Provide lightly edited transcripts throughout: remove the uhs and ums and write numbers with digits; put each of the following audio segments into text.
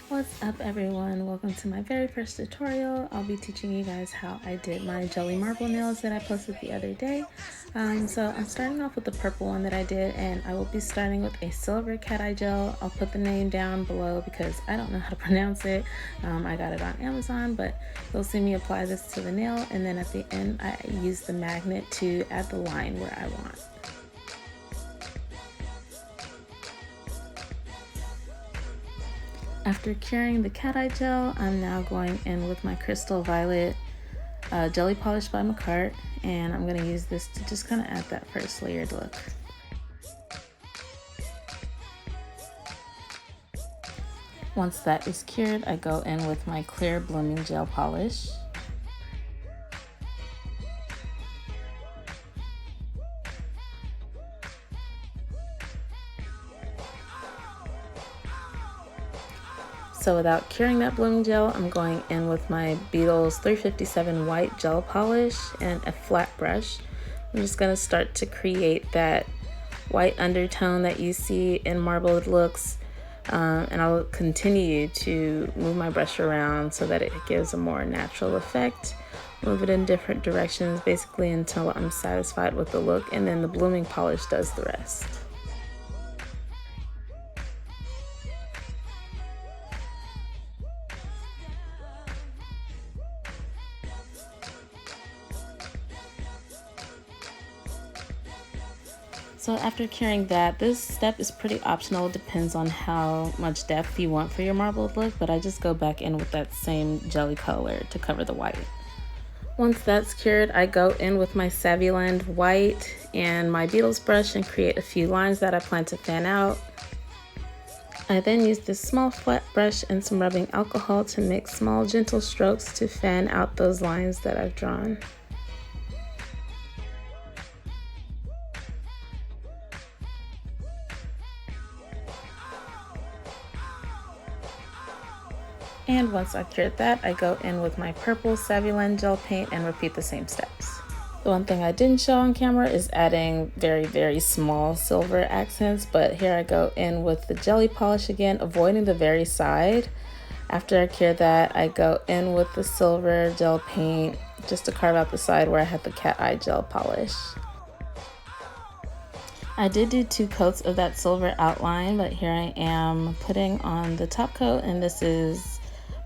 What's up everyone? Welcome to my very first tutorial. I'll be teaching you guys how I did my jelly marble nails that I posted the other day. So I'm starting off with the purple one that I did, and I will be starting with a silver cat eye gel. I'll put the name down below because I don't know how to pronounce it. I got it on Amazon, but you'll see me apply this to the nail, and then at the end I use the magnet to add the line where I want. After curing the cat eye gel, I'm now going in with my Crystal Violet Jelly Polish by Makartt, and I'm going to use this to just kind of add that first layered look. Once that is cured, I go in with my clear blooming gel polish. So without curing that blooming gel, I'm going in with my Beetles 357 white gel polish and a flat brush. I'm just going to start to create that white undertone that you see in marbled looks, and I'll continue to move my brush around so that it gives a more natural effect. Move it in different directions basically until I'm satisfied with the look, and then the blooming polish does the rest. So after curing that, this step is pretty optional. It depends on how much depth you want for your marbled look, but I just go back in with that same jelly color to cover the white. Once that's cured, I go in with my Saviland white and my Beetles brush and create a few lines that I plan to fan out. I then use this small flat brush and some rubbing alcohol to make small gentle strokes to fan out those lines that I've drawn. And once I've cured that, I go in with my purple Saviland gel paint and repeat the same steps. The one thing I didn't show on camera is adding very small silver accents, but here I go in with the jelly polish again, avoiding the very side. After I cure that, I go in with the silver gel paint just to carve out the side where I had the cat eye gel polish. I did do 2 coats of that silver outline, but here I am putting on the top coat, and this is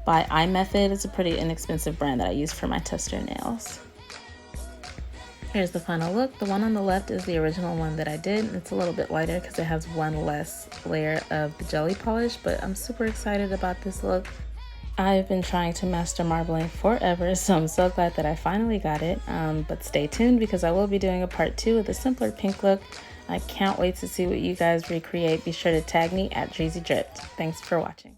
by iMethod. It's a pretty inexpensive brand that I use for my tester nails. Here's the final look. The one on the left is the original one that I did. It's a little bit lighter because it has one less layer of the jelly polish, but I'm super excited about this look. I've been trying to master marbling forever, so I'm so glad that I finally got it. But stay tuned because I will be doing a part 2 with a simpler pink look. I can't wait to see what you guys recreate. Be sure to tag me at DreezyDripped. Thanks for watching.